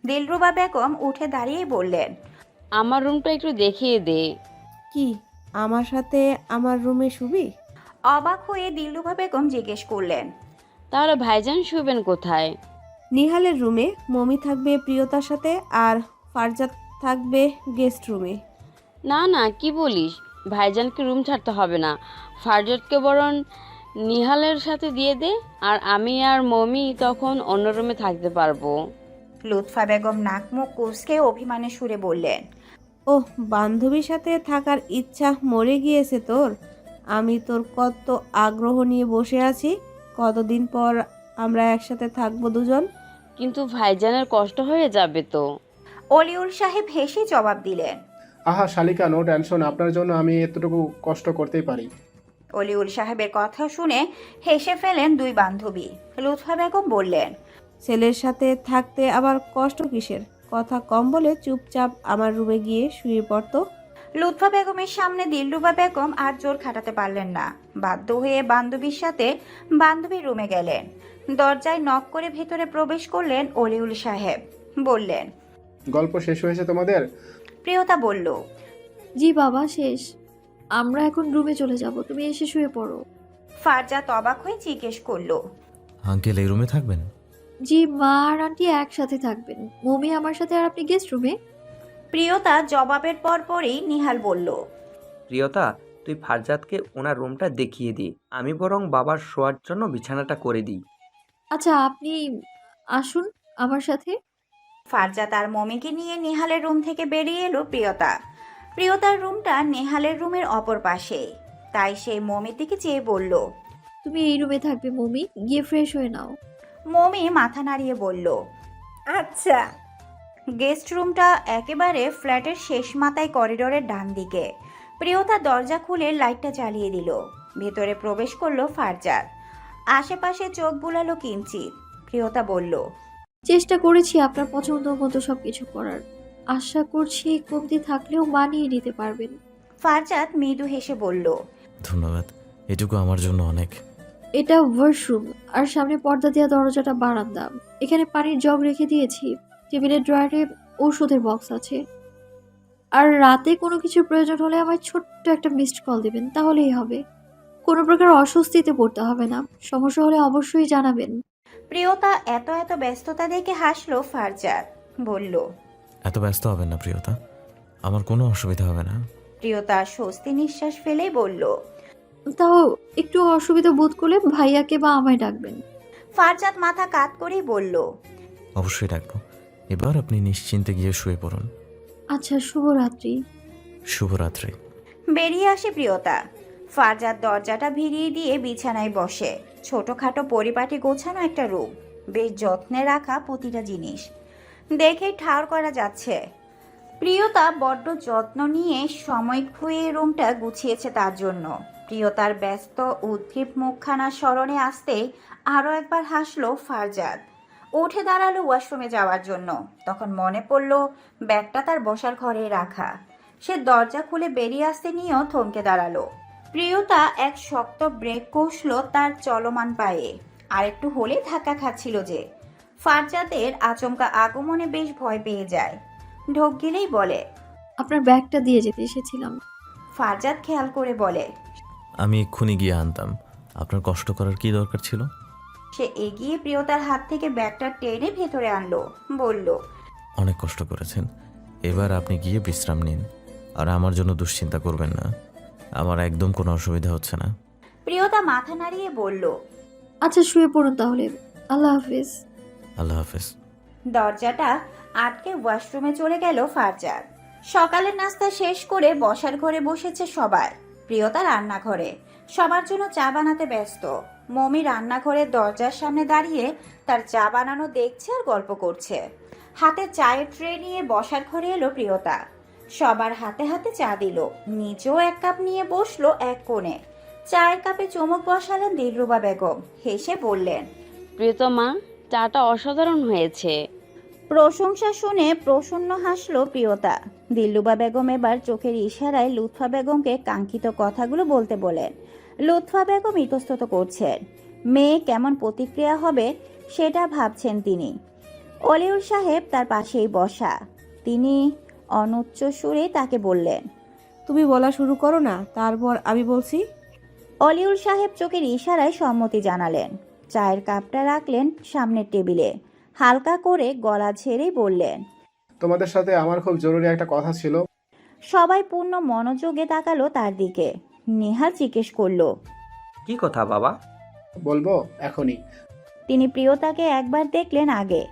দিলরুবা বেগম উঠে দাঁড়িয়ে বললেন, আমার রুমটা একটু দেখিয়ে দে। কি আমার সাথে আমার রুমে শুবি? অবাক হয়ে দিলরুবা বেগম জিজ্ঞেস করলেন, তাহলে ভাইজান শুবেন কোথায়? নিহালের রুমে। মমি থাকবে প্রিয়তার সাথে, আর ফারজাদ থাকবে গেস্ট রুমে। না না, কি বলিস? ভাইজানকে রুম ছাড়তে হবে না, ফারজাদকে বরং নিহালের সাথে দিয়ে দে, আর আমি আর মমি তখন অন্য রুমে থাকতে পারবো। লুৎফা বেগম নাক মুখ কুঁচকে অভিমানের সুরে বললেন, ওহ, বান্ধবীর সাথে থাকার ইচ্ছা মরে গিয়েছে তোর? আমি তোর কত আগ্রহ নিয়ে বসে আছি। কতদিন পর আমরা একসাথে থাকবো দুজন। কিন্তু ভাইজানের কষ্ট হয়ে যাবে তো। অলিউল সাহেব হেসে জবাব দিলেন। আহা শালিকা, নো টেনশন, আপনার জন্য আমি এতটুকু কষ্ট করতেই পারি। অলিউল সাহেবের কথা শুনে হেসে ফেলেন দুই বান্ধবী। লুৎফা বেগম বললেন, ছেলের সাথে থাকতে আবার কষ্ট কিসের? কথা কম বলে চুপচাপ আমার রুমে গিয়ে শুয়ে পড়তো। লুৎফা বেগমের সামনে দিলরুবা বেগম আর জোর খাটাতে পারলেন না। বাধ্য হয়ে বান্ধবীর সাথে বান্ধবীর রুমে গেলেন। দরজায় নক করে ভেতরে প্রবেশ করলেন অলিউল সাহেব। বললেন, গল্প শেষ হয়েছে তোমাদের? প্রিয়তা বলল, জি বাবা, শেষ। আমরা এখন রুমে চলে যাব, তুমি এসে শুয়ে পড়ো। ফারজাত অবাক হয়ে জিজ্ঞেস করলো, আঙ্কেল এই রুমে থাকবেন? জি, মা আর আন্টি একসাথে থাকবেন, মমি আমার সাথে, আর আপনি গেস্ট রুমে। প্রিয়তা জবাবের পরপরই নিহাল বলল, প্রিয়তা, তুই ফারজাদকে ওনার রুমটা দেখিয়ে দি, আমি বরং বাবার শোয়ার জন্য বিছানাটা করে দিই। আচ্ছা, আপনি আসুন আমার সাথে। ফারজাত আর মমিকে নিয়ে নেহালের রুম থেকে বেরিয়ে এলো প্রিয়তা। প্রিয়তার রুমটা নেহালের রুমের অপর পাশে, তাই সে মমির দিকে চেয়ে বলল। তুমি এই রুমে থাকবে মমি, গিয়ে ফ্রেশ হয়ে নাও। মমি মাথা নাড়িয়ে বলল, আচ্ছা। গেস্ট রুমটা একেবারে ফ্ল্যাটের শেষ মাথায় করিডোরের ডান দিকে। প্রিয়তা দরজা খুলে লাইটটা জ্বালিয়ে দিল। ভেতরে প্রবেশ করলো ফারজাদ। আশেপাশে চোখ বুলালো কিঞ্চিত। প্রিয়তা বলল, চেষ্টা করেছি আপনার পছন্দ মতো সবকিছু করার, আশা করছি কমতি থাকলেও মানিয়ে নিতে পারবেন। ফারজাদ মৃদু হেসে বলল, ধন্যবাদ, এটুকু আমার জন্য অনেক। এটা ওয়াশরুম, আর সামনে পর্দা দেওয়া দরজাটা বারান্দা। এখানে পানির জগ রেখে দিয়েছি, টেবিলের ড্রয়ারে ওষুধের বক্স আছে। আর রাতে কোনো কিছুর প্রয়োজন হলে আমায় ছোট্ট একটা মিসড কল দেবেন, তাহলেই হবে। কোনো প্রকার অস্বস্তিতে পড়তে হবে না, সমস্যা হলে অবশ্যই জানাবেন। প্রিয়তা এত এত ব্যস্ততা দেখে হাসলো ফারজাদ। বলল, এত ব্যস্ত হবেন না প্রিয়তা, আমার কোনো অসুবিধা হবে না। প্রিয়তা স্বস্তি নিঃশ্বাস ফেলেই বলল। তাও একটু অসুবিধা বোধ করলে ভাইয়াকে বা আমায় ডাকবেন। ফারজাদ মাথা কাত করেই বলল, অবশ্যই ডাকবো। এবার আপনি নিশ্চিন্তে গিয়ে শুয়ে পড়ুন। আচ্ছা, শুভরাত্রি। শুভরাত্রি। বেরিয়ে আসে প্রিয়তা। ফারজাদ দরজাটা ভিড়িয়ে দিয়ে বিছানায় বসে। ছোটখাটো পরিপাটি গোছানো একটা রুম, বেশ যত্নে রাখা প্রতিটা জিনিস দেখেই ঠাউর করা যাচ্ছে প্রিয়তা বড্ড যত্ন নিয়ে সময় খুঁয়ে রুমটা গুছিয়েছে তার জন্য। প্রিয়তার ব্যস্ত উদ্গ্রীব মুখখানা স্মরণে আসতেই আরও একবার হাসলো ফারজাদ। উঠে দাঁড়ালো ওয়াশরুমে যাওয়ার জন্য। তখন মনে পড়ল ব্যাগটা তার বসার ঘরে রাখা। সে দরজা খুলে বেরিয়ে আসতে নিয়েও থমকে দাঁড়ালো। প্রিয়তা এক শক্ত ব্রেক কষল তার চলমান পায়ে। আর একটু হলে ধাক্কা খাচ্ছিল যে। ফারজাদের আচমকা আগমনে বেশ ভয় পেয়ে যায়। ঢোক গেলেই বলে, আপনার ব্যাগটা দিয়ে যেতে এসেছিলাম। ফারজাদ খেয়াল করে বলে। আমি এক্ষুনি গিয়ে আনতাম, আপনার কষ্ট করার কি দরকার ছিল? সে এগিয়ে প্রিয়তার হাত থেকে ব্যাগটা টেনে ভেতরে আনলো। বলল, অনেক কষ্ট করেছেন, এবার আপনি গিয়ে বিশ্রাম নিন। আর আমার জন্য দুশ্চিন্তা করবেন না, আমার একদম কোনো অসুবিধা হচ্ছে না। প্রিয়তা মাথা নাড়িয়ে বলল, আচ্ছা, শুয়ে পড়ুন তাহলে। আল্লাহ হাফিজ। আল্লাহ হাফেজ। দরজাটা আটকে ওয়াশরুমে চলে গেল ফারজাদ। সকালের নাস্তা শেষ করে বসার ঘরে বসেছে সবাই। প্রিয়তা রান্নাঘরে সবার জন্য চা বানাতে ব্যস্ত। মমি রান্নাঘরের দরজার সামনে দাঁড়িয়ে তার চা বানানো দেখছে আর গল্প করছে। হাতে চায়ের ট্রে নিয়ে বসার ঘরে এলো প্রিয়তা। সবার হাতে হাতে চা দিল। নিজেও এক কাপ নিয়ে বসলো এক কোণে। চায়ের কাপে চুমুক বসালেন দিলরুবা বেগম। হেসে বললেন, প্রিয়তমা, চাটা অসাধারণ হয়েছে। প্রশংসা শুনে প্রসন্ন হাসলো প্রিয়তা। দিলরুবা বেগম এবার চোখের ইশারায় লুৎফা বেগমকে কাঙ্ক্ষিত কথাগুলো বলতে বলেন। লুৎফা বেগম ইতস্তত করছেন। মেয়ে কেমন প্রতিক্রিয়া হবে সেটা ভাবছেন তিনি। অলিউল সাহেব তার পাশেই বসা। তিনি অনুচ্চ সুরে তাকে বললেন, তুমি বলা শুরু করো না, তারপর আমি বলছি। অলিউল সাহেব চোখের ইশারায় সম্মতি জানালেন। চায়ের কাপটা রাখলেন সামনের টেবিলে। হালকা করে গলা ছেড়েই বললেন, তোমাদের সাথে আমার খুব জরুরি একটা কথা ছিল। সবাই পূর্ণ মনোযোগে তাকালো তার দিকে। নিহাল জিজ্ঞেস করলো, কি কথা বাবা? বলবো এখনই। তিনি প্রিয়তাকে একবার দেখলেন আগে।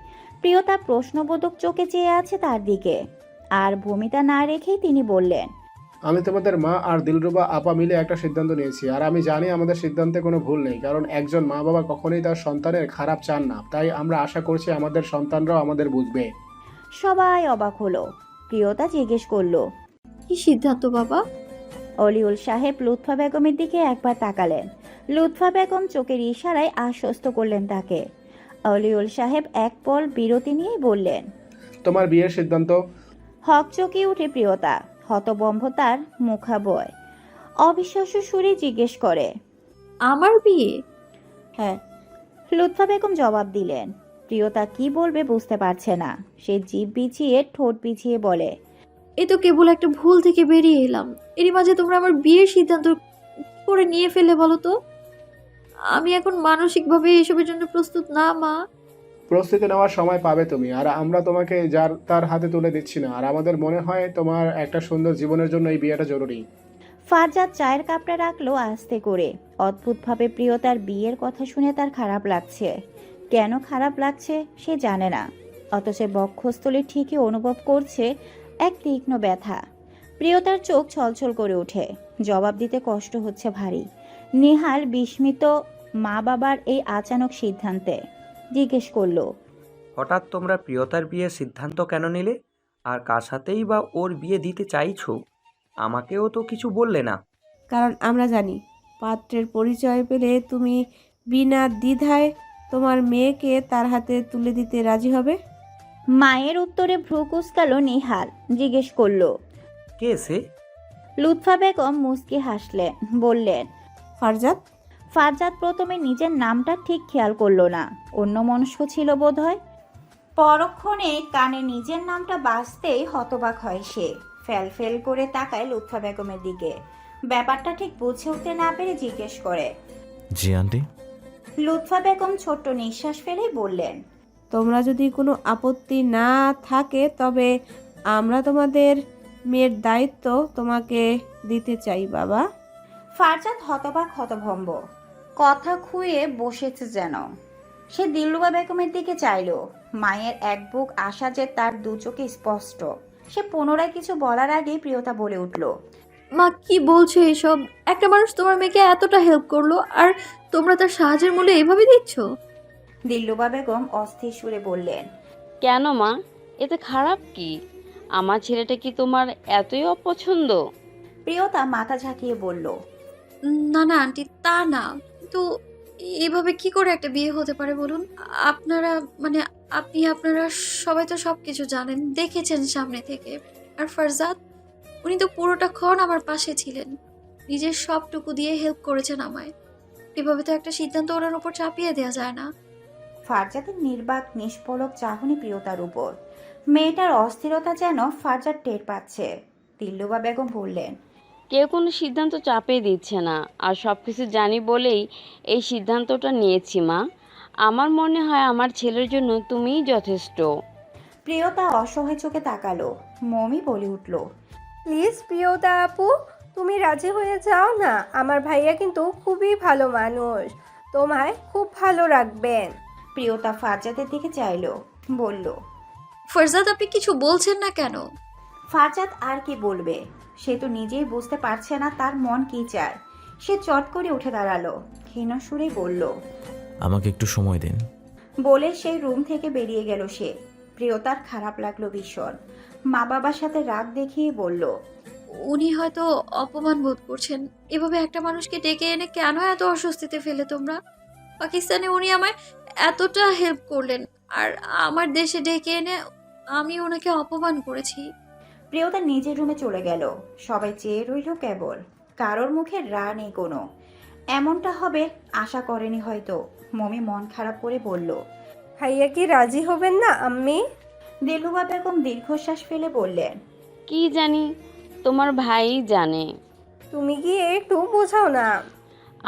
প্রিয়তা প্রশ্নবোধক চোখে চেয়ে আছে তার দিকে। আর ভূমিকা না রেখেই তিনি বললেন, আমি তোমাদের মা আর দিলরুবা আপা মিলে একটা সিদ্ধান্ত নিয়েছি, আর আমি জানি আমাদের সিদ্ধান্তে কোনো ভুল নেই, কারণ একজন মা বাবা কখনোই তার সন্তানের খারাপ চান না। তাই আমরা আশা করছি আমাদের সন্তানরাও আমাদের বুঝবে। সবাই অবাক হলো। প্রিয়তা জিজ্ঞেস করলো, কি সিদ্ধান্ত বাবা? অলিউল সাহেব লুৎফা বেগমের দিকে একবার তাকালেন। লুৎফা বেগম চোখের ইশারায় আশ্বস্ত করলেন তাকে। অলিউল সাহেব এক পল বিরতি নিয়েই বললেন, তোমার বিয়ের সিদ্ধান্ত। হকচকিয়ে উঠে প্রিয়তা। হতবম্ব তার মুখাবয়। অবিশ্বাস্য সুরে জিজ্ঞেস করে, আমার বিয়ে? হ্যাঁ। লুৎফা বেগম জবাব দিলেন। প্রিয়তা কি বলবে বুঝতে পারছে না। সে জিভ বিছিয়ে ঠোঁট বিছিয়ে বলে, এ তো কেবল একটা ভুল থেকে বেরিয়ে এলাম। এরই মাঝে তোমরা আমার বিয়ের সিদ্ধান্ত কি করে নিয়ে ফেলে বলো তো? আমি এখন মানসিকভাবে এসবের জন্য প্রস্তুত না মা। প্রস্তুতি নেওয়ার সময় পাবে তুমি, আর আমরা তোমাকে যার তার হাতে তুলে দিচ্ছি না। আর আমাদের মনে হয় তোমার একটা সুন্দর জীবনের জন্য এই বিয়েটা জরুরি। ফারজাদ চায়ের কাপটা রাখলো আস্তে করে। অদ্ভুতভাবে প্রিয়তার বিয়ের কথা শুনে তার খারাপ লাগছে। কেন খারাপ লাগছে সে জানে না, অথচ বক্ষস্থলে ঠিকই অনুভব করছে এক তীক্ষ্ণ ব্যথা। প্রিয়তার চোখ ছলছল করে ওঠে। জবাব দিতে কষ্ট হচ্ছে ভারী। নিহাল বিস্মিত মা বাবার এই আচানক সিদ্ধান্তে। জিজ্ঞেস করলো, হঠাৎ তোমরা প্রিয়তার বিয়ের সিদ্ধান্ত কেন নিলে? আর কার সাথেই বা ওর বিয়ে দিতে চাইছো? আমাকেও তো কিছু বললে না। কারণ আমরা জানি পাত্রের পরিচয় পেলে তুমি বিনা দ্বিধায় তোমার মেয়েকে তার হাতে তুলে দিতে রাজি হবে। মায়ের উত্তরে ভ্রু কুঁচকালো নিহাল। জিজ্ঞেস করলো, কে সে? লুৎফা বেগম মুচকি হাসলেন, বললেন, ফারজাদ। ফারজাদ প্রথমে নিজের নামটা ঠিক খেয়াল করলো না। অন্যমনস্ক ছিল বোধহয়। পরক্ষণে কানে নিজের নামটা বাজতেই হতবাক হয় সে। ফেল করে তাকায় লুৎফা বেগমের দিকে। ব্যাপারটা ঠিক বুঝে উঠতে না পেরে জিজ্ঞেস করে। জি আন্টি। লুৎফা বেগম ছোট্ট নিঃশ্বাস ফেলেই বললেন, তোমরা যদি কোনো আপত্তি না থাকে তবে আমরা তোমাদের মেয়ের দায়িত্ব তোমাকে দিতে চাই বাবা। ফারজাদ হতবাক হতভম্ব। কথা খুঁয়ে বসেছে যেন। সে দিলরুবা বেগমের দিকে চাইল। মায়ের এক বুক আশা যে তার দু চোখে স্পষ্ট। সে পুনরায় কিছু বলার আগেই প্রিয়তা বলে উঠল, মা কি বলছো এসব? একটা মানুষ তোমার মেয়েকে এতটা হেল্প করলো আর তোমরা তার সাহায্যের মূল্য এভাবে দিচ্ছ? দিলরুবা বেগম অস্থির সুরে বললেন, কেন মা, এতে খারাপ কি? আমার ছেলেটা কি তোমার এতই অপছন্দ? প্রিয়তা মাথা ঝাঁকিয়ে বলল, না না আন্টি, তা না, কিন্তু এভাবে কি করে একটা বিয়ে হতে পারে বলুন? আপনারা মানে আপনারা সবাই তো সব কিছু জানেন, দেখেছেন সামনে থেকে। আর ফারজাদ, উনি তো পুরোটা ক্ষণ আমার পাশে ছিলেন, নিজের সবটুকু দিয়ে হেল্প করেছেন আমায়। এভাবে তো একটা সিদ্ধান্ত ওনার উপর চাপিয়ে দেওয়া যায় না। ফারজাদের নির্বাক নিষ্পলক চাহনি প্রিয়তার উপর। মেয়েটার অস্থিরতা যেন ফারজাদ টের পাচ্ছে। দিলরুবা বেগম বললেন, কেউ কোনো সিদ্ধান্ত চাপিয়ে দিচ্ছে না, আর সব কিছু জানি বলেই এই সিদ্ধান্তটা নিয়েছি মা। আমার মনে হয় আমার ছেলের জন্য তুমিই যথেষ্ট। প্রিয়তা অসহায় চোখে তাকালো। মমি বলে উঠল, প্লিজ প্রিয়তা আপু, তুমি রাজি হয়ে যাও না। আমার ভাইয়া কিন্তু খুবই ভালো মানুষ, তোমায় খুব ভালো রাখবেন। প্রিয়তা ফারজাদের দিকে চাইলো, বলল, ফারজাদ, আপনি কিছু বলছেন না কেন? ফারজাদ আর কি বলবে? সে তো নিজেই বুঝতে পারছে না তার মন কি চায়। সে চট করে উঠে দাঁড়ালো। ক্ষীণ সুরে বলল, আমাকে একটু সময় দিন। বলে সেই রুম থেকে বেরিয়ে গেল সে। প্রিয়তার খারাপ লাগলো ভীষণ। মা বাবার সাথে রাগ দেখিয়ে বলল, উনি হয়তো অপমান বোধ করছেন। এভাবে একটা মানুষকে ডেকে এনে কেন এত অস্বস্তিতে ফেলে তোমরা? পাকিস্তানে উনি আমায় এতটা হেল্প করলেন, আর আমার দেশে ডেকে এনে আমি ওনাকে অপমান করেছি। প্রিয়তা নিজের রুমে চলে গেল। সবাই চেয়ে রইল কেবল। কারোর মুখে রা নেই কোনো। এমনটা হবে আশা করেনি হয়তো। মমি মন খারাপ করে বলল, ভাইয়া কি রাজি হবেন না আম্মি? দিলরুবা বেগম দীর্ঘশ্বাস ফেলে বললেন, কি জানি, তোমার ভাই জানে। তুমি গিয়ে একটু বোঝাও না।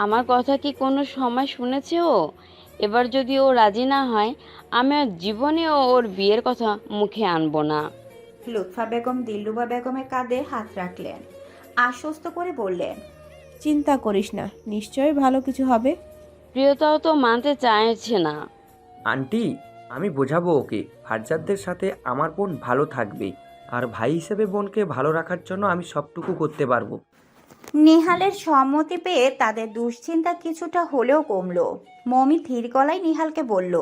আমার কথা কি কোনো সময় শুনেছে ও? এবার যদি ও রাজি না হয়, আমি আর জীবনে ওর বিয়ের কথা মুখে আনবো না। লুৎফা বেগম দিলরুবা বেগমের কাঁধে হাত রাখলেন, আশ্বস্ত করে বললেন, চিন্তা করিস না, নিশ্চয়ই ভালো কিছু হবে। প্রিয়তাও তো মানতে চাইছে না। আন্টি, আমি বোঝাবো ওকে। ফারজাদদের সাথে আমার বোন ভালো থাকবে, আর ভাই হিসেবে বোনকে ভালো রাখার জন্য আমি সবটুকু করতে পারবো। নিহালের সম্মতি পেয়ে তাদের দুশ্চিন্তা কিছুটা হলেও কমলো। মমি ধীর গলায় নিহালকে বলল,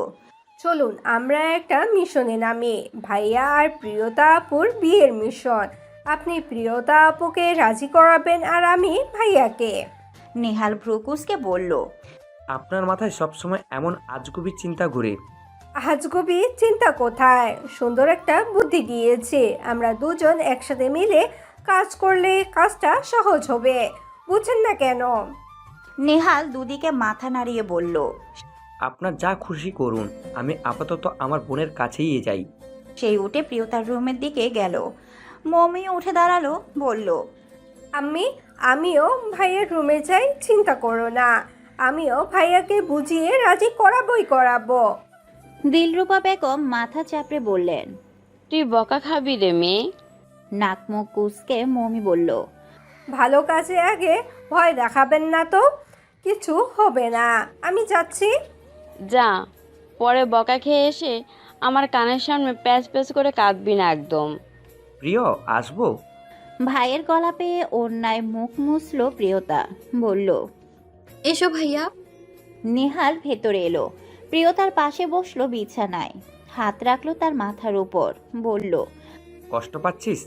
চলুন আমরা একটা মিশনে নামি। ভাইয়া আর প্রিয়তা আপুর বিয়ের মিশন। আপনি প্রিয়তা আপুকে রাজি করাবেন আর আমি ভাইয়াকে। নিহাল ভ্রুকুসকে বলল, আপনার মাথায় সবসময় এমন আজগুবি চিন্তা ঘুরে। আজগুবি চিন্তা কোথায়, সুন্দর একটা বুদ্ধি দিয়েছে। আমরা দুজন একসাথে মিলে কাজ করলে কাজটা সহজ হবে, বুঝছেন না কেন? নিহাল দুদিকে মাথা নাড়িয়ে বলল। আপনার যা খুশি করুন, আমি আপাতত আমার বোনের কাছেই যাই। সেই উঠে প্রিয়তার রুমের দিকে গেল। মমি উঠে দাঁড়ালো, বলল, আমিও ভাইয়ের রুমে যাই, চিন্তা করো না। আমিও ভাইয়াকে বুঝিয়ে রাজি করাবো। দিলরুবা বেগম মাথা চাপড়ে বললেন। তুই বকা খাবি রে মেয়ে। নাক মুখ কুচকে মমি বলল, ভালো কাজে আগে ভয় দেখাবেন না তো, কিছু হবে না। আমি যাচ্ছি। যা, পরে বকা খেয়ে এসে আমার কানের সামনে প্যাচ প্যাচ করে কাঁদবি না একদম। প্রিয়, আসবো? ভাইয়ের গলা পেয়ে অন্যায় মুখ মুছল প্রিয়তা, বলল। এসো ভাইয়া। নিহাল ভেতরে এলো, প্রিয়তার পাশে বসলো বিছানায়, হাত রাখলো তার মাথার উপর, বলল। কষ্ট পাচ্ছিস?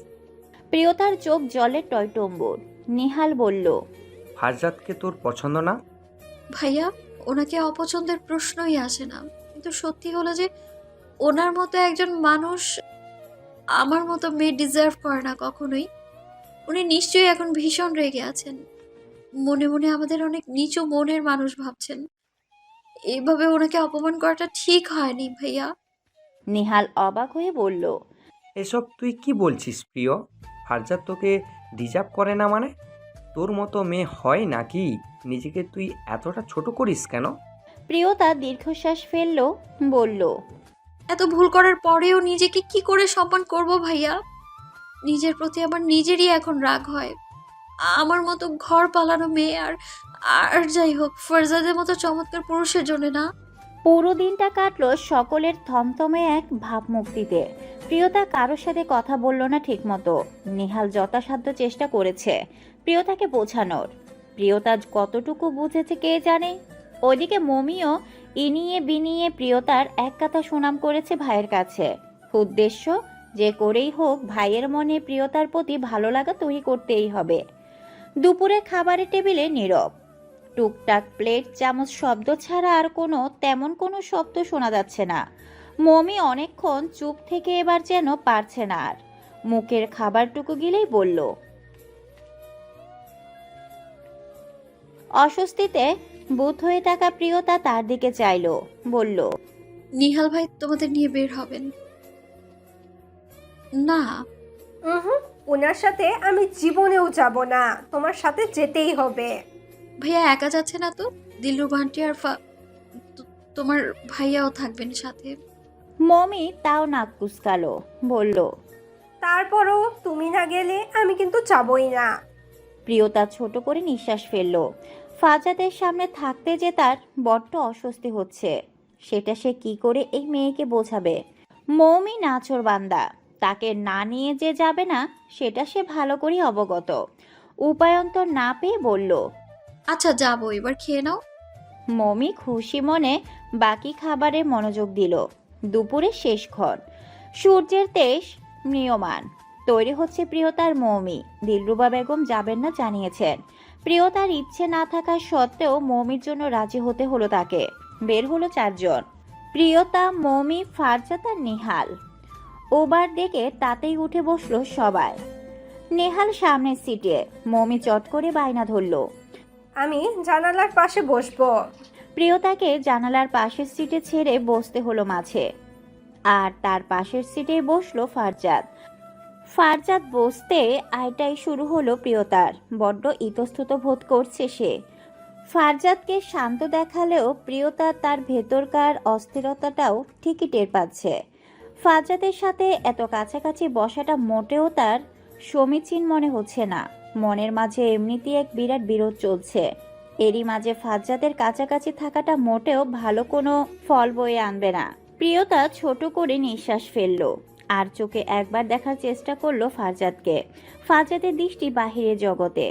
প্রিয়তার চোখ জলে টয়টম্বুর। নিহাল বলল, ফারজাদকে তোর পছন্দ না? ভাইয়া, ওনাকে অপছন্দের প্রশ্নই আসে না, কিন্তু সত্যি হলো যে ওনার মতো একজন মানুষ আমার মতো মেয়ে ডিজার্ভ করে না কখনোই। উনি নিশ্চয়ই এখন ভীষণ রেগে আছেন, মনে মনে আমাদের অনেক নিচু মনের মানুষ ভাবছেন। এইভাবে ওনাকে অপমান করাটা ঠিক হয়নি ভাইয়া। নিহাল অবাক হয়ে বলল, এসব তুই কি বলছিস প্রিয়? ফারজাদ তোকে ডিজার্ভ করে না মানে? তোর মতো মেয়ে হয় নাকি? নিজেকে তুই এতটা ছোট করিস কেন? প্রিয়তা দীর্ঘশ্বাস ফেললো, বলল। এত ভুল করার পরেও নিজেকে কি করে সম্মান করব ভাইয়া? নিজের প্রতি আমার নিজেরই এখন রাগ হয়। আমার মতো ঘর পালানো মেয়ে আর আর যাই হোক, ফারজাদের মতো চমৎকার পুরুষের জন্য না। পুরো দিনটা কাটলো সকলের থমথমে এক ভাবমুক্তিতে। প্রিয়তা কারোর সাথে কথা বলল না ঠিক মতো। নিহাল যথাসাধ্য চেষ্টা করেছে প্রিয়তাকে বোঝানোর। প্রিয়তা কতটুকু বুঝেছে কে জানে। ওইদিকে মমিও ইনিয়ে বিনিয়ে প্রিয়তার এক কথা সুনাম করেছে ভাইয়ের কাছে। উদ্দেশ্য যে করেই হোক ভাইয়ের মনে প্রিয়তার প্রতি ভালো লাগা তৈরি করতেই হবে। দুপুরে খাবারের টেবিলে নীরব। টুকটাক প্লেট চামচ শব্দ ছাড়া আর তেমন কোনো শব্দ শোনা যাচ্ছে না। মমি অনেকক্ষণ চুপ থেকে এবার যেন পারছে না আর। মুখের খাবারটুকু গিলেই বলল। অস্বস্তিতে বুধ হয়ে থাকা প্রিয়তা তার দিকে চাইলো, বলল। নিহাল ভাই তোমাদের নিয়ে বের হবেন না? ওনার সাথে আমি জীবনেও যাব না, তোমার সাথে যেতেই হবে। ভাইয়া একা যাচ্ছে না তো? দিলরুবা আন্টি আর তোমার ভাইয়াও থাকবেন সাথে। মমি তাও নাক কুচকালো, বলল। তারপরও তুমি না গেলে আমি কিন্তু যাবই না। প্রিয়তা ছোট করে নিঃশ্বাস ফেলল। ফাজাদের সামনে থাকতে যে তার বড্ড অস্বস্তি হচ্ছে, সেটা সে কি করে এই মেয়েকে বোঝাবে। মৌমি নাছোড় বান্দা, তাকে না নিয়ে যে যাবে না সেটা সে ভালো করে অবগত। উপায়ন্তর না পেয়ে বলল, আচ্ছা যাবো, এবার খেয়ে নাও। মমি খুশি মনে বাকি খাবারে মনোযোগ দিল। দুপুরে শেষক্ষণ, সূর্যের তেজ ম্রিয়মান। তৈরি হচ্ছে প্রিয়তার মৌমি। দিলরুবা বেগম যাবেন না জানিয়েছেন। প্রিয়তার ইচ্ছে না থাকা সত্ত্বেও মৌমির জন্য রাজি হতে হলো তাকে। বের হলো 4 জন, প্রিয়তা, মৌমি, ফারজাদ আর নিহাল। ওবার ডেকে তাতেই উঠে বসলো সবাই। নেহাল সামনের সিটে, মৌমি চট করে বায়না ধরল। আমি জানালার পাশে বসবো। প্রিয়তাকে জানালার পাশের সিটে ছেড়ে বসতে হলো মাঝে, আর তার পাশের সিটে বসলো ফারজাদ। ফারজাদ বসতে আয়টাই শুরু হলো প্রিয়তার। বড্ড ইতস্তত বোধ করছে সে। ফারজাদকে শান্ত দেখালেও প্রিয়তা তার ভেতরকার অস্থিরতাটাও ঠিকই টের পাচ্ছে। ফারজাদের সাথে এত কাছাকাছি বসাটা মোটেও তার সমীচীন মনে হচ্ছে না। মনের মাঝে এমনিতেই এক বিরাট বিরোধ চলছে। এরই মাঝে ফারজাদের কাছাকাছি থাকাটা মোটেও ভালো কোনো ফল বয়ে আনবে না। প্রিয়তা ছোট করে নিঃশ্বাস ফেলল আর চোখে একবার দেখার চেষ্টা করলো ফারজাদকে। ফারজাদের দৃষ্টি বাহিরের জগতে।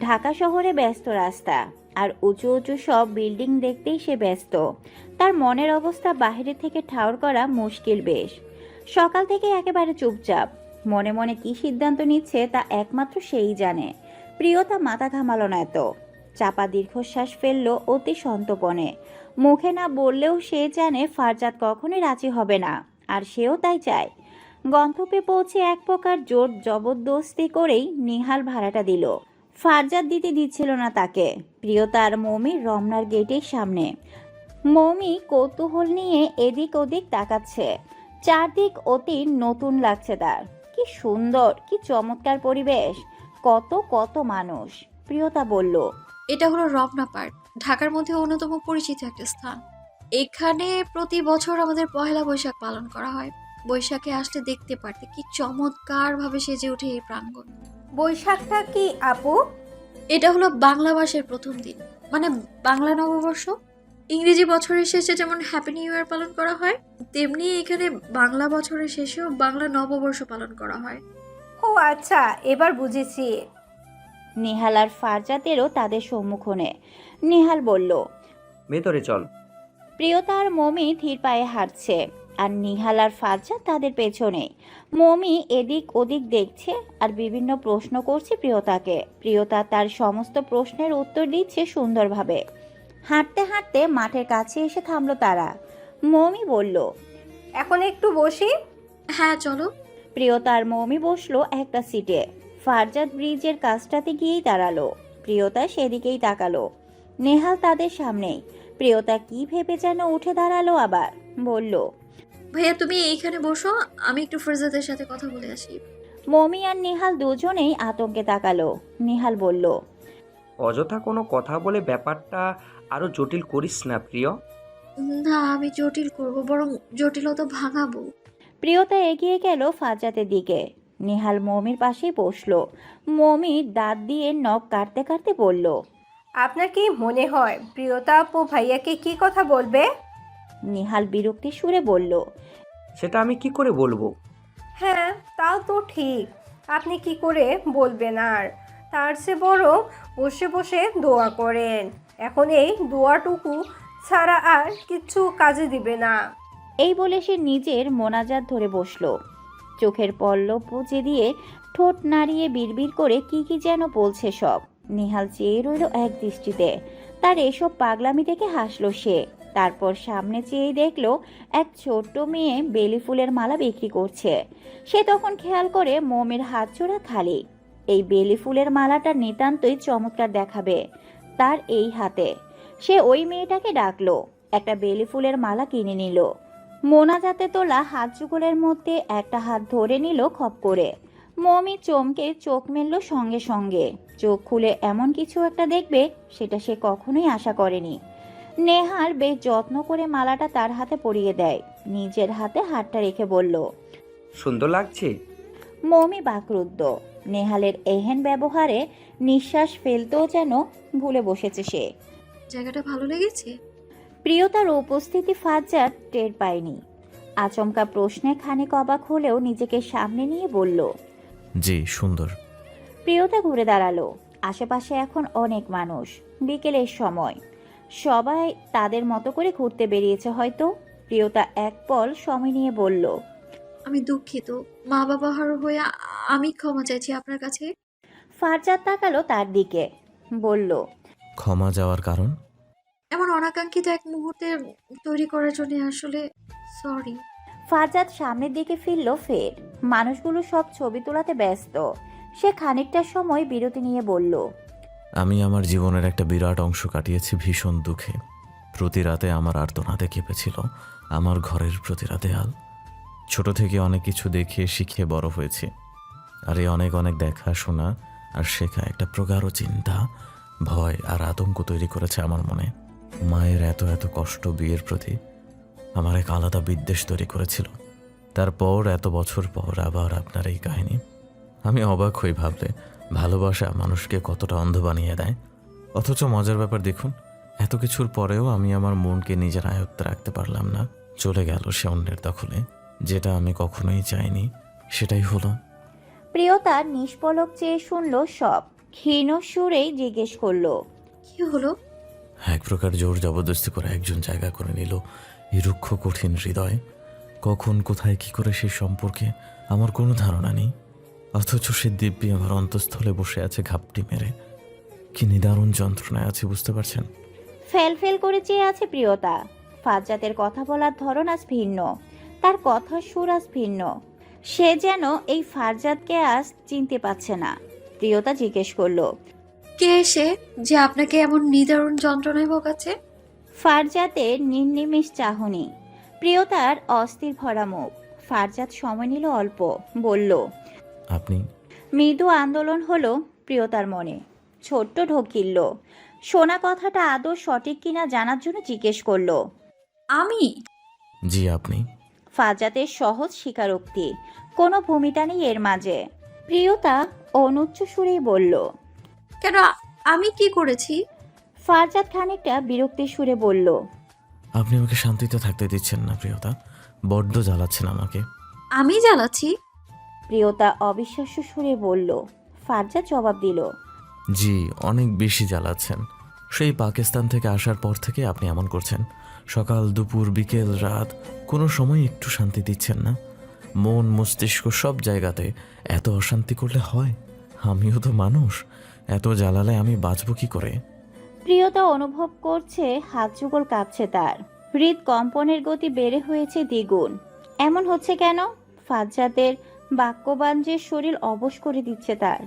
ঢাকা শহরে ব্যস্ত রাস্তা আর উঁচু উঁচু সব বিল্ডিং দেখতেই সে ব্যস্ত। তার মনের অবস্থা বাইরে থেকে ঠাউর করা মুশকিল বেশ। সকাল থেকে একেবারে চুপচাপ। মনে মনে কি সিদ্ধান্ত নিচ্ছে তা একমাত্র সেই জানে। প্রিয়তা মাথা ঘামালো না এত। চাপা দীর্ঘশ্বাস ফেললো অতি সন্তপনে। মুখে না বললেও সে জানে ফারজাদ কখনোই রাজি হবে না, আর সেও তাই চায়। গন্তব্যে পৌঁছে এক প্রকার জোর জবরদস্তি করেই নিহাল ভাড়াটা দিল। ফারজাদ দিতে দিচ্ছিল না তাকে। প্রিয়তার মৌমির রমনার গেটের সামনে। মৌমি কৌতূহল নিয়ে এদিক ওদিক তাকাচ্ছে। চারদিক অতি নতুন লাগছে তার। কি সুন্দর, কি চমৎকার পরিবেশ, কত কত মানুষ। প্রিয়তা বলল, এটা হলো রমনা পার্ক, ঢাকার মধ্যে অন্যতম পরিচিত একটা স্থান। এখানে প্রতি বছর আমাদের পহেলা বৈশাখ পালন করা হয়। বৈশাখে আসলে দেখতে পারতে কি চমৎকার ভাবে সেজে ওঠে এই প্রাঙ্গণ। বৈশাখটা কি আপু? এটা হলো বাংলা মাসের প্রথম দিন, মানে বাংলা নববর্ষ। ইংরেজি বছরের শেষে যেমন হ্যাপি নিউ ইয়ার পালন করা হয়, তেমনি এখানে বাংলা বছরের শেষেও বাংলা নববর্ষ পালন করা হয়। ও আচ্ছা, এবার বুঝেছি। নিহাল আর ফারজাদেরও তাদের সম্মুখনে। নিহাল বলল, ভেতরে চল। প্রিয়তা আর মমি ধীর পায়ে হাঁটছে, আর নিহাল আর ফারজাদ তাদের পেছনে। মমি এদিক ওদিক দেখছে আর বিভিন্ন প্রশ্ন করছে প্রিয়তাকে। প্রিয়তা তার সমস্ত প্রশ্নের উত্তর দিচ্ছে সুন্দরভাবে। হাঁটতে হাঁটতে মাঠের কাছে এসে থামলো তারা। মমি বলল, এখন একটু বসি। হ্যাঁ চলো। প্রিয়তা আর মমি বসলো একটা সিটে। ফারজাদ ব্রিজের কাছটাতে গিয়েই দাঁড়ালো। প্রিয়তা সেদিকেই তাকালো। নেহাল তাদের সামনেই। প্রিয়তা কি ভেবে যেন উঠে দাঁড়ালো, আবার বলল, ভাইয়া তুমি এইখানে বসো, আমি একটু ফরজাদের সাথে কথা বলে আসি। মমি আর নিহাল দুজনেই আতঙ্কে তাকালো। নিহাল বলল, অযথা কোনো কথা বলে ব্যাপারটা আরো জটিল করিস না প্রিয়। না আমি জটিল করব, বরং জটিলতা ভাঙাবো। প্রিয়তা এগিয়ে গেল ফারজাদের দিকে। নিহাল মমির পাশেই বসলো। মমি দাঁত দিয়ে নখ কাটতে কাটতে বলল, আপনার কি মনে হয় প্রিয়তা আপু ভাইয়াকে কি কথা বলবে? নিহাল বিরক্তি সুরে বলল, সেটা আমি কি করে বলবো? হ্যাঁ তাও তো ঠিক, আপনি কি করে বলবেন? আর তার চেয়ে বরং বসে বসে দোয়া করেন। এখন এই দোয়াটুকু ছাড়া আর কিচ্ছু কাজে দিবে না। এই বলে সে নিজের মোনাজাত ধরে বসলো। চোখের পল্লব বুজে দিয়ে ঠোঁট নাড়িয়ে বিড়বিড় করে কি কি যেন বলছে সব। নিহাল চেয়ে রইল এক দৃষ্টিতে। তার এসব পাগলামি দেখে হাসলো সে। তারপর সামনে চেয়ে দেখলো এক ছোট্ট মেয়ে বেলি ফুলের মালা বিক্রি করছে। সে তখন খেয়াল করে মোমের হাত জোড়া খালি। এই বেলি ফুলের মালাটা নিতান্তই চমৎকার দেখাবে তার এই হাতে। সে ওই মেয়েটাকে ডাকলো, একটা বেলি ফুলের মালা কিনে নিল। মোনাজাতে তোলা হাত যুগলের মধ্যে একটা হাত ধরে নিল খপ করে। মমি চমকে চোখ মেলল সঙ্গে সঙ্গে। চোখ খুলে এমন কিছু একটা দেখবে সেটা সে কখনোই আশা করেনি। নেহাল বেশ যত্ন করে মালাটা তার হাতে পরিয়ে দেয়। নিজের হাতে হাতটা রেখে বলল, সুন্দর লাগছে। মমি বাকরুদ্ধ। নেহালের এহেন ব্যবহারে নিঃশ্বাস ফেলতেও যেন ভুলে বসেছে সে। জায়গাটা ভালো লেগেছে? প্রিয়তার উপস্থিতি ফারজাদ টের পায়নি। আচমকা প্রশ্নে খানিক অবাক হলেও নিজেকে সামনে নিয়ে বলল, জি সুন্দর। প্রিয়তা ঘুরে দাঁড়ালো। আশেপাশে এখন অনেক মানুষ। বিকেলের সময়। সবাই তাদের মতো করে ঘুরতে বেরিয়েছে হয়তো। প্রিয়তা এক পল সময় নিয়ে বলল, আমি দুঃখিত, মা বাবা হার হয়ে আমি ক্ষমা চাইছি আপনার কাছে। ফারজাদ তাকালো তার দিকে, বলল, ক্ষমা যাওয়ার কারণ? এমন অনাকাঙ্ক্ষিত এক মুহূর্তে তৈরি করার জন্য আসলে সরি। ফারজাদ সামনের দিকে ফিরল ফের। মানুষগুলো সব ছবি তোলাতে ব্যস্ত। সে খানিকটা সময় বিরতি নিয়ে বলল, আমি আমার জীবনের একটা বিরাট অংশ কাটিয়েছি ভীষণ দুঃখে। প্রতি রাতে আমার আর্তনাদে কেঁপেছিল আমার ঘরের প্রতিটা দেয়াল। ছোট থেকে অনেক কিছু দেখে শিখে বড় হয়েছি, আর এই অনেক অনেক দেখা শোনা আর শেখা একটা প্রগাঢ় চিন্তা, ভয় আর আতঙ্ক তৈরি করেছে আমার মনে। মায়ের এত এত কষ্ট বিয়ের প্রতি আমার এক আলাদা বিদ্বেষ তৈরি করেছিল। তারপর এত বছর পর আবার আপনার এই কাহিনী। আমি অবাক হই ভাবলে ভালোবাসা মানুষকে কতটা অন্ধ বানিয়ে দেয়। অথচ মজার ব্যাপার দেখুন, এত কিছুর পরেও আমি আমার মনকে নিজের আয়ত্তে রাখতে পারলাম না। চলে গেল সে অন্যের দখলে। যেটা আমি কখনোই চাইনি সেটাই হলো। প্রিয়তা নিষ্পলক চেয়ে শুনল সব। ক্ষীণ সুরেই জিজ্ঞেস করলো, কি হলো? এক প্রকার জোর জবরদস্তি করে একজন জায়গা করে নিল এই রুক্ষ কঠিন হৃদয়। কখন কোথায় কি করে সেই সম্পর্কে আমার কোনো ধারণা নেই। অথচ সে দিব্যি আমার অন্তঃস্থলে বসে আছে ঘাপটি মেরে। কি নিদারুণ যন্ত্রণায় আছে বুঝতে পারছেন? ফেল ফেল করে চেয়ে আছে প্রিয়তা। ফাজ্জাতের কথা বলার ধরন আজ ভিন্ন, তার কথার সুর আজ ভিন্ন। সে যেন এই ফারজাদকে আজ চিনতে পারছে না। প্রিয়তা জিজ্ঞেস করলো, কে এসে যে আপনাকে এমন নিদারুণ যন্ত্রণায় ভোগাচ্ছে? ফারজাতের নির্নিমেষ চাহনি, প্রিয়তার অস্থির ভরা মুখ। ফারজাদ সময় নিল অল্প, বলল। আপনি? মৃদু আন্দোলন হলো প্রিয়তার মনে, ছোট্ট ঢোকিল। শোনা কথাটা আদৌ সঠিক কিনা জানার জন্য জিজ্ঞেস করলো, আমি? জি আপনি। ফারজাতের সহজ স্বীকারোক্তি, কোনো ভূমিকা নেই এর মাঝে। প্রিয়তা অনুচ্চ সুরেই বলল, কেন, আমি কি করেছি? ফারজাদ খানিকটা বিরক্তির সুরে বলল, আপনি আমাকে শান্তিতে থাকতে দিচ্ছেন না প্রিয়তা, বড্ড জ্বালাচ্ছেন আমাকে। আমি জ্বালাচ্ছি? প্রিয়তা অবিশ্বাস্য সুরে বলল। ফারজাদ জবাব দিল, জি অনেক বেশি জ্বালাচ্ছেন। সেই পাকিস্তান থেকে আসার পর থেকে আপনি এমন করছেন। সকাল দুপুর বিকেল রাত কোনো সময় একটু শান্তি দিচ্ছেন না। মন মস্তিষ্ক সব জায়গাতে এত অশান্তি করলে হয়? আমিও তো মানুষ, এত জ্বালালে আমি বাঁচব কি করে? প্রিয়তা অনুভব করছে হাত যুগল কাঁপছে তার। হৃদ কম্পনের গতি বেড়ে হয়েছে দ্বিগুণ। এমন হচ্ছে কেন? ফাজ্জাতের বাক্যবান যে শরীর অবশ করে দিচ্ছে তার।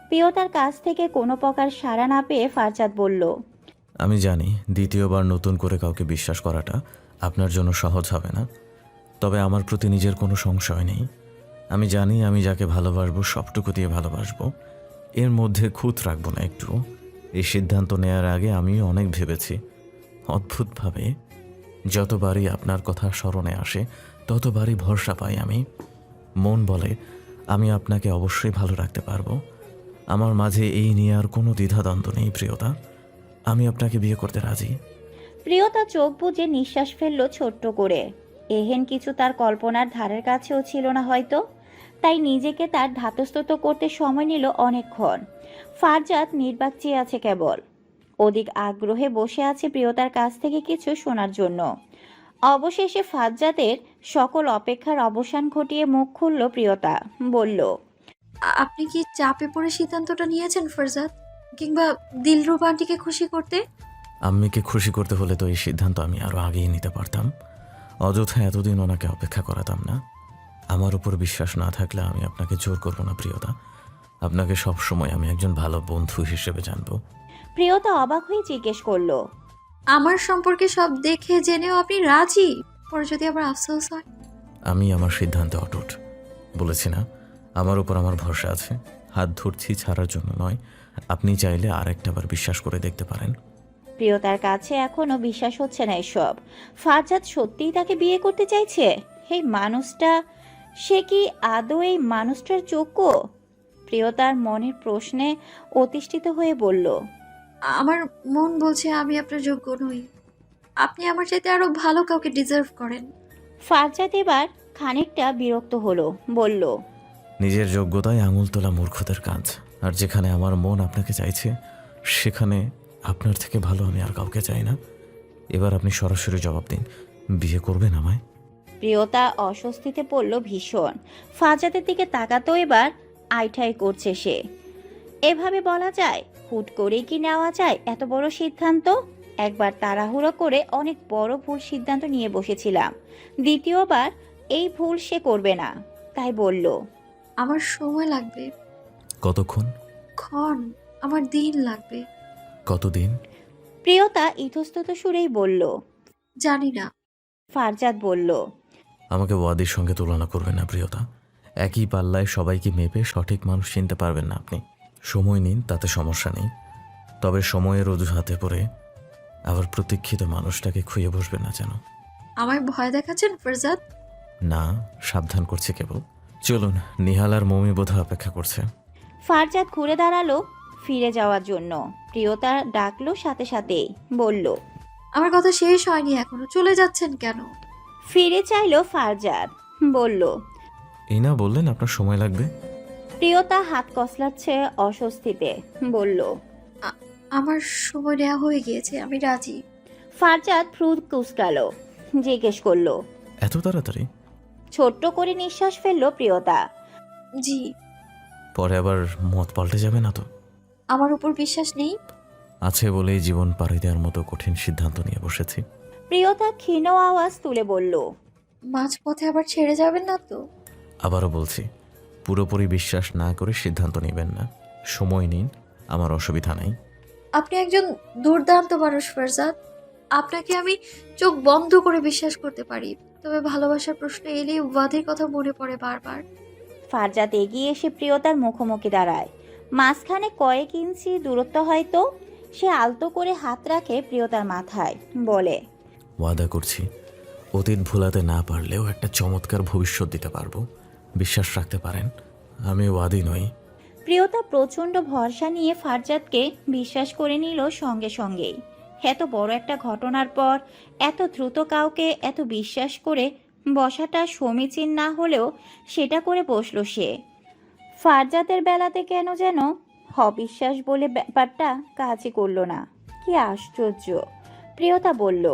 প্রিয়তার কাছ থেকে কোনো প্রকার সাড়া না পেয়ে ফারজাদ বলল, আমি জানি দ্বিতীয়বার নতুন করে কাউকে বিশ্বাস করাটা আপনার জন্য সহজ হবে না, তবে আমার প্রতি নিজের কোনো সংশয় নেই। আমি জানি আমি যাকে ভালোবাসবো সবটুকু দিয়ে ভালোবাসবো, এর মধ্যে খুঁত রাখবো না একটু। এই সিদ্ধান্ত নেয়ার আগে আমি অনেক ভেবেছি। অদ্ভুতভাবে যতবারই আপনার কথা স্মরণে আসে ততবারই ভরসা পাই আমি। মন বলে আমি আপনাকে অবশ্যই ভালো রাখতে পারবো। আমার মাঝে এই নিয়ে আর কোনো দ্বিধাদ্বন্দ্ব নেই প্রিয়তা, আমি আপনাকে বিয়ে করতে রাজি। প্রিয়তা চোখ বুজে নিঃশ্বাস ফেলল ছোট্ট করে। এহেন কিছু তার কল্পনার ধারের কাছেও ছিল না হয়তো, তাই নিজেকে তার ধাতস্থত করতে সময় নিল অনেকক্ষণ। ফারজাদ নির্বাক চেয়ে আছে কেবল, অধিক আগ্রহে বসে আছে প্রিয়তার কাছ থেকে কিছু শোনার জন্য। অবশেষে ফারজাদের সকল অপেক্ষার অবসান ঘটিয়ে মুখ খুলল প্রিয়তা, বলল, আপনি কি চাপে পড়ে সিদ্ধান্তটা নিয়েছেন ফারজাদ? কিংবা দিলরুবা আন্টিকে খুশি করতে? আম্মিকে খুশি করতে হলে তো এই সিদ্ধান্ত আমি আরও আগেই নিতে পারতাম। অযথা এতদিন ওনাকে অপেক্ষা করাতাম না। আমার উপর বিশ্বাস না থাকলে আমি আপনাকে জোর করব না প্রিয়তা। আপনাকে সব সময় আমি একজন ভালো বন্ধু হিসেবে জানবো। প্রিয়তা অবাক হয়ে জিজ্ঞেস করলো, আমার সম্পর্কে সব দেখে জেনেও আপনি রাজি? পরে যদি আবার আফসোস হয়? আমি আমার সিদ্ধান্তে অটুট। বলেছি না, আমার উপর আমার ভরসা আছে। হাত ধরছি ছাড়ার জন্য নয়। আপনি চাইলে আরেকটাবার বিশ্বাস করে দেখতে পারেন। প্রিয়তার কাছে এখনো বিশ্বাস হচ্ছে না এসব। ফারজাদ সত্যিই তাকে বিয়ে করতে চাইছে? এই মানুষটা, সে কি আদৌ এই মানুষটার যোগ্য? প্রিয়তার মনের প্রশ্নে অতিষ্ঠিত হয়ে বলল, আমার মন বলছে আমি আপনার যোগ্য নই। আপনি আমার চাইতে আরো ভালো কাউকে ডিজার্ভ করেন। ফারজাদ এবার খানিকটা বিরক্ত হলো, বলল, নিজের যোগ্যতায় আঙুল তোলা মূর্খদের কাজ। আর যেখানে আমার মন আপনাকে চাইছে সেখানে আপনার থেকে ভালো আমি আর কাউকে চাই না। এবার আপনি সরাসরি জবাব দিন, বিয়ে করবেন আমায়? প্রিয়তা অস্বস্তিতে পড়ল ভীষণ। ফারজাদের দিকে তাকাতেও এবার আইঠাই করছে সে। এভাবে বলা যায়? হুট করেই কি নেওয়া যায় এত বড় সিদ্ধান্ত? একবার তাড়াহুড়ো করে অনেক বড় ভুল সিদ্ধান্ত নিয়ে বসেছিলাম, দ্বিতীয়বার এই ভুল সে করবে না। তাই বলল, আমার সময় লাগবে। কতক্ষণ? ক্ষণ, আমার দিন লাগবে। কতদিন? প্রিয়তা ইতস্তত সুরেই বলল। জানি না। ফারজাদ বলল। আমাকে ওয়াদির সঙ্গে তুলনা করবেন না প্রিয়তা। একই পাল্লায় সবাইকে মেপে সঠিক মানুষ চিনতে পারবেন না আপনি। সময় নিন, তাতে সমস্যা নেই, তবে সময়ের অজুহাতে পড়ে আবার প্রতীক্ষিত মানুষটাকে খুঁজে বসবেন না যেন। আমায় ভয় দেখাচ্ছেন ফারজাদ? না, সাবধান করছি কেবল। চলুন, নিহাল আর মমি বোধহয় অপেক্ষা করছে। ফারজাদ ঘুরে দাঁড়ালো ফিরে যাওয়ার জন্য। প্রিয়তা ডাকলো সাথে সাথেই বলল। আমার কথা শেষ হয়নি এখনো, চলে যাচ্ছেন কেন? ফিরে চাইলো ফারজাদ, বলল। এই না বললেন আপনার সময় লাগবে। প্রিয়তা হাত কসলাচ্ছে অস্বস্তিতে, বলল। আমার সময় নেওয়া হয়ে গিয়েছে, আমি রাজি। ফারজাদ ভ্রু কুঁচকালো, জিজ্ঞেস করলো। এত তাড়াতাড়ি? ছোট্ট করে নিঃশ্বাস ফেললো প্রিয়তা। জি। পরে আবার মত পাল্টে যাবে না তো? আমার উপর বিশ্বাস নেই? আছে বলেই জীবন পাড়ি দেওয়ার মতো কঠিন সিদ্ধান্ত নিয়ে বসেছি। প্রিয়তা ক্ষীণ আওয়াজ তুলে বলল। মাঝপথে আবার ছেড়ে যাবেন না তো? আবারও বলছি, পুরোপুরি বিশ্বাস না করে সিদ্ধান্ত নেবেন না। সময় নিন, আমার অসুবিধা নেই। আপনি একজন দুর্দান্ত মানুষ ফারজাদ। আপনাকে আমি চোখ বন্ধ করে বিশ্বাস করতে পারি, তবে ভালোবাসার প্রশ্ন এলেই ওয়াদের কথা মনে পড়ে বারবার। ফারজাদ এগিয়ে এসে প্রিয়তার মুখোমুখি দাঁড়ায়। মাঝখানে কয়েক ইঞ্চি দূরত্ব হয়তো। সে আলতো করে হাত রাখে প্রিয়তার মাথায়, বলে। ওয়াদা করছি, অতীত ভুলাতে না পারলেও একটা চমৎকার ভবিষ্যৎ দিতে পারবো। বিশ্বাস রাখতে পারেন, আমি ওয়াদি নই। প্রিয়তা প্রচণ্ড ভরসা নিয়ে ফারজাদকে বিশ্বাস করে নিল সঙ্গে সঙ্গেই। এত বড় একটা ঘটনার পর এত দ্রুত কাউকে এত বিশ্বাস করে বসাটা সমীচীন না হলেও সেটা করে বসল সে। ফারজাদের বেলাতে কেন যেন অবিশ্বাস বলে ব্যাপারটা কাজই করলো না। কি আশ্চর্য। প্রিয়তা বলল।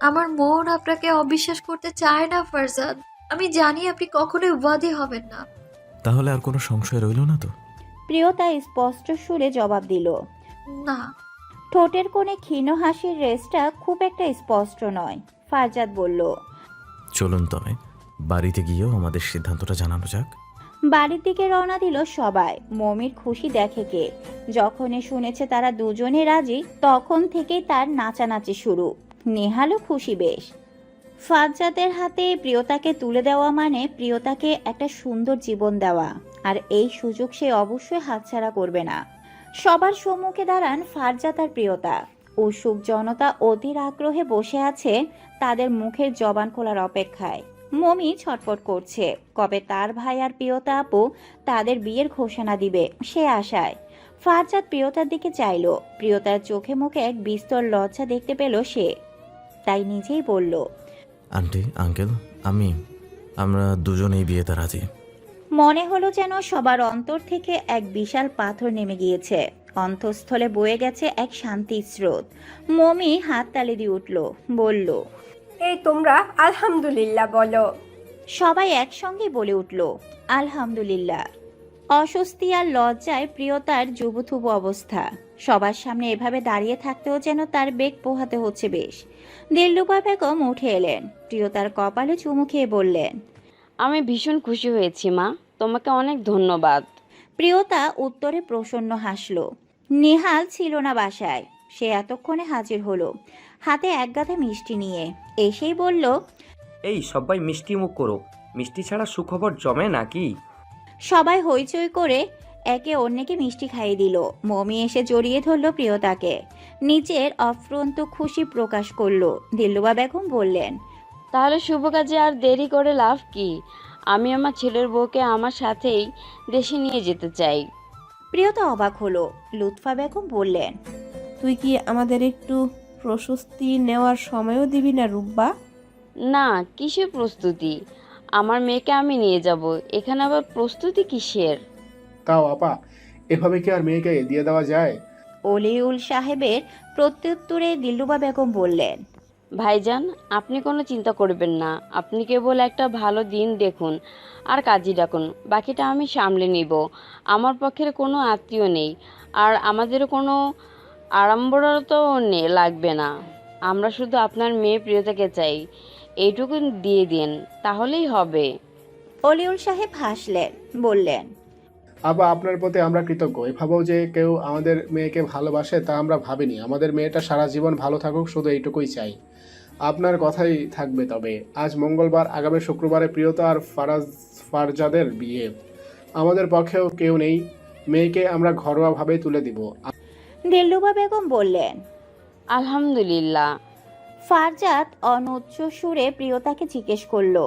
আমার মন আপনাকে অবিশ্বাস করতে চায় না ফারজাদ। আমি জানি আপনি কখনোই ওয়াদি হবেন না। তাহলে আর কোনো সংশয় রইল না তো? প্রিয়তা স্পষ্ট সুরে জবাব দিল। না। ঠোঁটের কোণে ক্ষীণ হাসির রেসটা খুব একটা স্পষ্ট নয়। ফারজাদ বলল। চলুন তবে বাড়িতে গিয়েও আমাদের সিদ্ধান্তটা জানানো যাক। বাড়ির দিকে রওনা দিল সবাই। মমির খুশি দেখে কে। যখনই শুনেছে তারা দুজনে রাজি, তখন থেকেই তার নাচানাচি শুরু। নেহালও খুশি বেশ। ফারজাদের হাতে প্রিয়তাকে তুলে দেওয়া মানে প্রিয়তাকে একটা সুন্দর জীবন দেওয়া, আর এই সুযোগ সে অবশ্যই হাতছাড়া করবে না। সবার সম্মুখে দাঁড়ান ফারজাদ আর প্রিয়তা। উৎসুক জনতা অধীর আগ্রহে বসে আছে তাদের মুখের জবান খোলার অপেক্ষায়। মমি ছটফট করছে, কবে তার ভাই আর প্রিয়তা আপু তাদের বিয়ের ঘোষণা দিবে সে আশায়। ফারজাদ প্রিয়তার দিকে চাইল। প্রিয়তার চোখে মুখে এক বিস্তর লজ্জা দেখতে পেল সে, তাই নিজেই বলল। আন্টি, আঙ্কেল, আমরা দুজনেই বিয়েতে রাজি। মনে হলো যেন সবার অন্তর থেকে এক বিশাল পাথর নেমে গিয়েছে। অন্তঃস্থলে বয়ে গেছে এক শান্তির স্রোত। মমি হাত তালি দিয়ে উঠল, বলল। এই তোমরা আলহামদুলিল্লাহ বলো। সবাই একসঙ্গে বলে উঠল, আলহামদুলিল্লাহ। অস্বস্তি আর লজ্জায় প্রিয়তার জুবুথুবু অবস্থা। সবার সামনে এভাবে দাঁড়িয়ে থাকতেও যেন তার বেগ পোহাতে হচ্ছে বেশ। দিলরুবা বেগম উঠে এলেন, প্রিয়তার কপালে চুমু খেয়ে বললেন। আমি ভীষণ খুশি হয়েছি মা, তোমাকে অনেক ধন্যবাদ। প্রিয়তা উত্তরে প্রসন্ন হাসল। নিহাল ছিল না বাসায়, সে এতক্ষণে হাজির হলো, হাতে এক গাদা মিষ্টি নিয়ে। এসেই বলল। এই সবাই মিষ্টি মুখ করো, মিষ্টি ছাড়া সুখবর জমে নাকি? সবাই হইচই করে একে অন্যকে মিষ্টি খাইয়ে দিল। মমি এসে জড়িয়ে ধরল প্রিয়তাকে, নিজের অফ্রন্ত খুশি প্রকাশ করলো। দিলরুবা বেগম বললেন। তাহলে শুভ কাজে আর দেরি করে লাভ কি? আমি আমার ছেলের বউকে আমার সাথেই দেশে নিয়ে যেতে চাই। প্রিয়তা অবাক হলো। লুৎফা বেগম বললেন। তুই কি আমাদের একটু প্রশস্তি নেওয়ার সময়ও দিবি না রুব্বা? না, কিসের প্রস্তুতি? আমার মেয়েকে আমি নিয়ে যাব, এখানে আবার প্রস্তুতি কিসের? তাও আপা, এভাবে কি আর মেয়েকে দিয়ে দেওয়া যায়? অলিউল সাহেবের প্রত্যুত্তরে দিলরুবা বেগম বললেন। ভাইজান, আপনি কোনো চিন্তা করবেন না, আপনি কেবল একটা ভালো দিন দেখুন আর কাজী ডাকুন, বাকিটা আমি সামলে নিব। আমার পক্ষের কোনো আত্মীয় নেই, আর আমাদের কোনো আড়ম্বরতাও লাগবে না। আমরা শুধু আপনার মেয়ে প্রিয়তাকে চাই, এইটুকু দিয়ে দিন, তাহলেই হবে। অলিউল সাহেব হাসলেন, বললেন। আপা, আপনার প্রতি আমরা কৃতজ্ঞ। এভাবেও যে কেউ আমাদের মেয়েকে ভালোবাসে তা আমরা ভাবিনি। আমাদের মেয়েটা সারা জীবন ভালো থাকুক, শুধু এইটুকুই চাই। আপনার কথাই থাকবে। তবে আজ মঙ্গলবার, আগামী শুক্রবারে প্রিয়তা আর ফারজাদের বিয়ে। আমাদের পক্ষেও কেউ নেই, মেয়েকে আমরা ঘরোয়াভাবেই তুলে দিব। দিলরুবা বেগম বললেন। আলহামদুলিল্লাহ। ফারজাদ অনুচ্চ সুরে প্রিয়তাকে জিজ্ঞেস করলো,